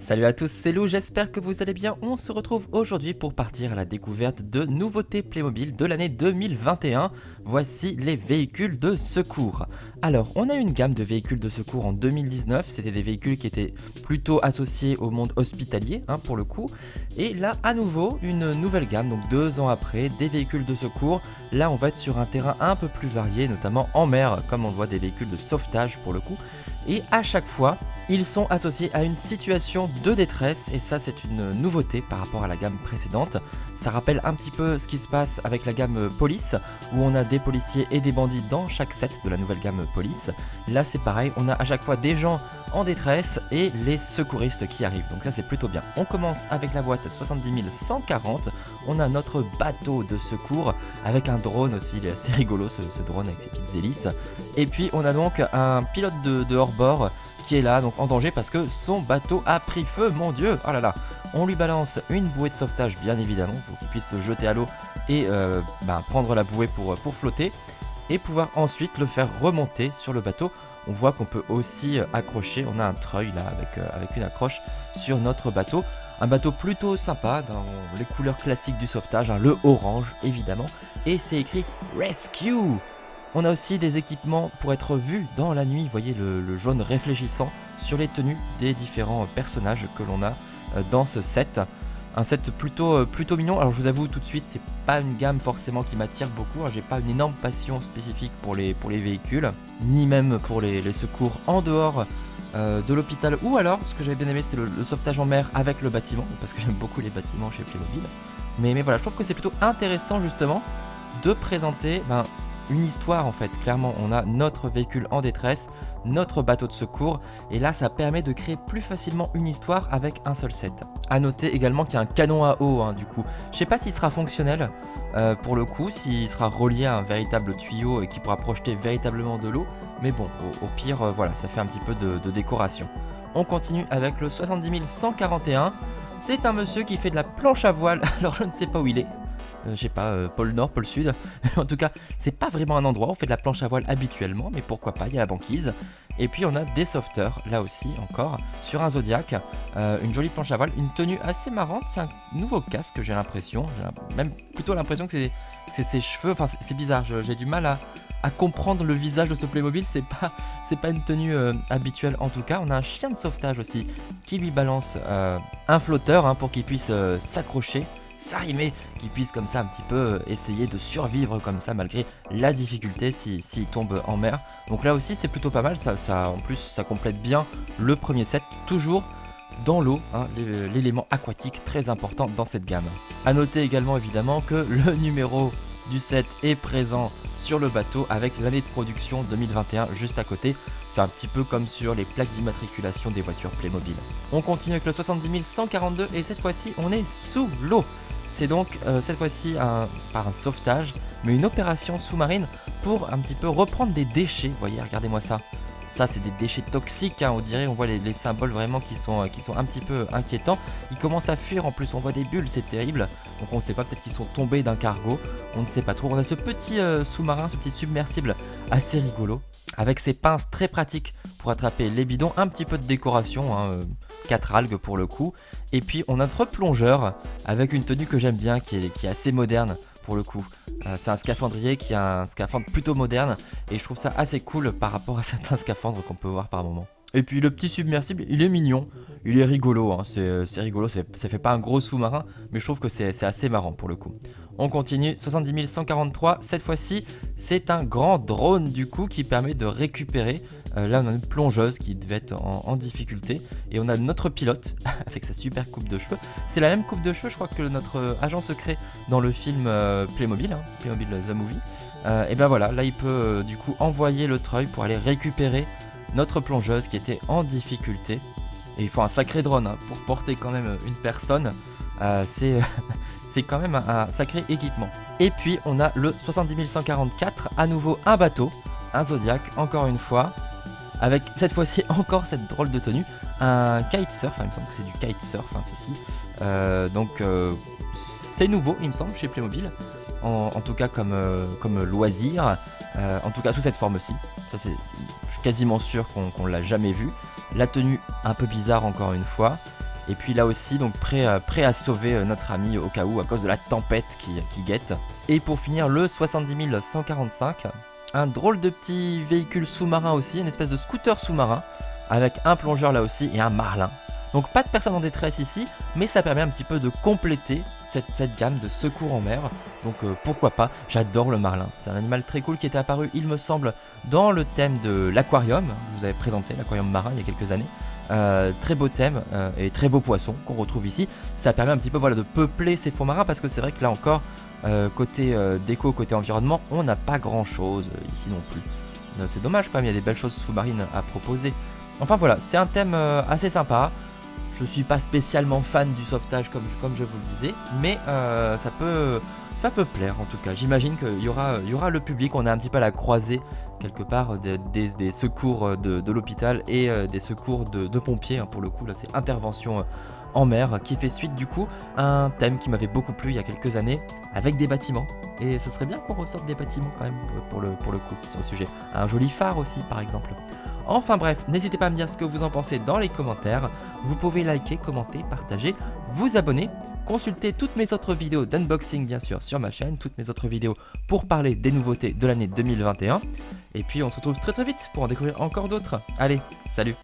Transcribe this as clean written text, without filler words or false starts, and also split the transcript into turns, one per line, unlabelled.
Salut à tous, c'est Lou, j'espère que vous allez bien. On se retrouve aujourd'hui pour partir à la découverte de nouveautés Playmobil de l'année 2021. Voici les véhicules de secours. Alors, on a une gamme de véhicules de secours en 2019. C'était des véhicules qui étaient plutôt associés au monde hospitalier, pour le coup. Et là, à nouveau, une nouvelle gamme, donc 2 ans après, des véhicules de secours. Là, on va être sur un terrain un peu plus varié, notamment en mer, comme on voit des véhicules de sauvetage pour le coup. Et à chaque fois, ils sont associés à une situation de détresse, et ça c'est une nouveauté par rapport à la gamme précédente. Ça rappelle un petit peu ce qui se passe avec la gamme Police, où on a des policiers et des bandits dans chaque set de la nouvelle gamme Police. Là c'est pareil, on a à chaque fois des gens en détresse et les secouristes qui arrivent, donc ça c'est plutôt bien. On commence avec la boîte 70 140, on a notre bateau de secours avec un drone aussi, il est assez rigolo ce drone avec ses petites hélices. Et puis on a donc un pilote de hors-bord qui est là, donc en danger parce que son bateau a pris feu, mon dieu, oh là là. On lui balance une bouée de sauvetage bien évidemment pour qu'il puisse se jeter à l'eau et prendre la bouée pour flotter et pouvoir ensuite le faire remonter sur le bateau. On voit qu'on peut aussi accrocher, on a un treuil là avec une accroche sur notre bateau. Un bateau plutôt sympa, dans les couleurs classiques du sauvetage, le orange évidemment, et c'est écrit Rescue. On a aussi des équipements pour être vus dans la nuit, vous voyez le jaune réfléchissant sur les tenues des différents personnages que l'on a dans ce set. Un set plutôt mignon. Alors je vous avoue tout de suite, c'est pas une gamme forcément qui m'attire beaucoup, j'ai pas une énorme passion spécifique pour les véhicules, ni même pour les secours en dehors de l'hôpital, ou alors ce que j'avais bien aimé c'était le sauvetage en mer avec le bâtiment, parce que j'aime beaucoup les bâtiments chez Playmobil. Mais voilà, je trouve que c'est plutôt intéressant justement de présenter une histoire en fait. Clairement on a notre véhicule en détresse, notre bateau de secours, et là ça permet de créer plus facilement une histoire avec un seul set. A noter également qu'il y a un canon à eau du coup. Je sais pas s'il sera fonctionnel pour le coup, s'il sera relié à un véritable tuyau et qui pourra projeter véritablement de l'eau, mais bon au pire voilà, ça fait un petit peu de décoration. On continue avec le 70 141. C'est un monsieur qui fait de la planche à voile, alors je ne sais pas où il est. Je sais pas, pôle Nord, pôle Sud. En tout cas, c'est pas vraiment un endroit où on fait de la planche à voile habituellement, mais pourquoi pas, il y a la banquise. Et puis on a des sauveteurs, là aussi encore, sur un Zodiac. Une jolie planche à voile, une tenue assez marrante, c'est un nouveau casque, j'ai l'impression. J'ai même plutôt l'impression que c'est ses cheveux, enfin c'est bizarre, j'ai du mal à comprendre le visage de ce Playmobil, c'est pas une tenue habituelle en tout cas. On a un chien de sauvetage aussi qui lui balance un flotteur pour qu'il puisse s'accrocher, s'arrimer, qu'il puisse comme ça un petit peu essayer de survivre comme ça malgré la difficulté s'il tombe en mer. Donc là aussi c'est plutôt pas mal, ça en plus ça complète bien le premier set, toujours dans l'eau, l'élément aquatique très important dans cette gamme. A noter également évidemment que le numéro du set est présent sur le bateau avec l'année de production 2021 juste à côté. C'est un petit peu comme sur les plaques d'immatriculation des voitures Playmobil. On continue avec le 70 142 et cette fois-ci on est sous l'eau. C'est donc cette fois-ci par un sauvetage, mais une opération sous-marine pour un petit peu reprendre des déchets. Vous voyez, regardez-moi ça. Ça c'est des déchets toxiques, on dirait, on voit les symboles vraiment qui sont un petit peu inquiétants. Ils commencent à fuir en plus, on voit des bulles, c'est terrible. Donc on ne sait pas, peut-être qu'ils sont tombés d'un cargo, on ne sait pas trop. On a ce petit sous-marin, ce petit submersible assez rigolo, avec ses pinces très pratiques pour attraper les bidons, un petit peu de décoration, 4 algues pour le coup. Et puis on a notre plongeur avec une tenue que j'aime bien, qui est assez moderne pour le coup. C'est un scaphandrier qui a un scaphandre plutôt moderne et je trouve ça assez cool par rapport à certains scaphandres qu'on peut voir par moment. Et puis le petit submersible, il est mignon, il est rigolo, c'est rigolo, ça fait pas un gros sous-marin, mais je trouve que c'est assez marrant pour le coup. On continue, 70 143, cette fois-ci c'est un grand drone du coup qui permet de récupérer. Là on a une plongeuse qui devait être en difficulté et on a notre pilote avec sa super coupe de cheveux. C'est la même coupe de cheveux je crois que notre agent secret dans le film Playmobil, Playmobil The Movie. Et ben voilà, là il peut du coup envoyer le treuil pour aller récupérer notre plongeuse qui était en difficulté. Et il faut un sacré drone pour porter quand même une personne. C'est quand même un sacré équipement. Et puis on a le 70 144, à nouveau un bateau, un Zodiac encore une fois, avec cette fois-ci encore cette drôle de tenue, un kitesurf, il me semble que c'est du kitesurf ceci. Donc c'est nouveau il me semble chez Playmobil, en tout cas comme loisir, en tout cas sous cette forme-ci. Ça je suis quasiment sûr qu'on l'a jamais vu. La tenue un peu bizarre encore une fois. Et puis là aussi, donc prêt à sauver notre ami au cas où, à cause de la tempête qui guette. Et pour finir, le 70 145, un drôle de petit véhicule sous-marin aussi, une espèce de scooter sous-marin, avec un plongeur là aussi et un marlin. Donc pas de personne en détresse ici, mais ça permet un petit peu de compléter cette gamme de secours en mer. Donc pourquoi pas, j'adore le marlin. C'est un animal très cool qui était apparu, il me semble, dans le thème de l'aquarium. Je vous avais présenté l'aquarium marin il y a quelques années. Très beau thème et très beau poisson qu'on retrouve ici. Ça permet un petit peu voilà, de peupler ces fonds marins parce que c'est vrai que là encore, côté déco, côté environnement, on n'a pas grand chose ici non plus. C'est dommage quand même, il y a des belles choses sous-marines à proposer. Enfin voilà, c'est un thème assez sympa. Je suis pas spécialement fan du sauvetage comme je vous le disais, mais ça peut plaire en tout cas. J'imagine qu'il y aura le public, on est un petit peu à la croisée quelque part des secours de l'hôpital et des secours de pompiers, hein, pour le coup là c'est intervention en mer qui fait suite du coup à un thème qui m'avait beaucoup plu il y a quelques années avec des bâtiments. Et ce serait bien qu'on ressorte des bâtiments quand même pour le coup sur le sujet. Un joli phare aussi par exemple. Enfin bref, n'hésitez pas à me dire ce que vous en pensez dans les commentaires. Vous pouvez liker, commenter, partager, vous abonner, consulter toutes mes autres vidéos d'unboxing bien sûr sur ma chaîne, toutes mes autres vidéos pour parler des nouveautés de l'année 2021. Et puis on se retrouve très vite pour en découvrir encore d'autres. Allez, salut!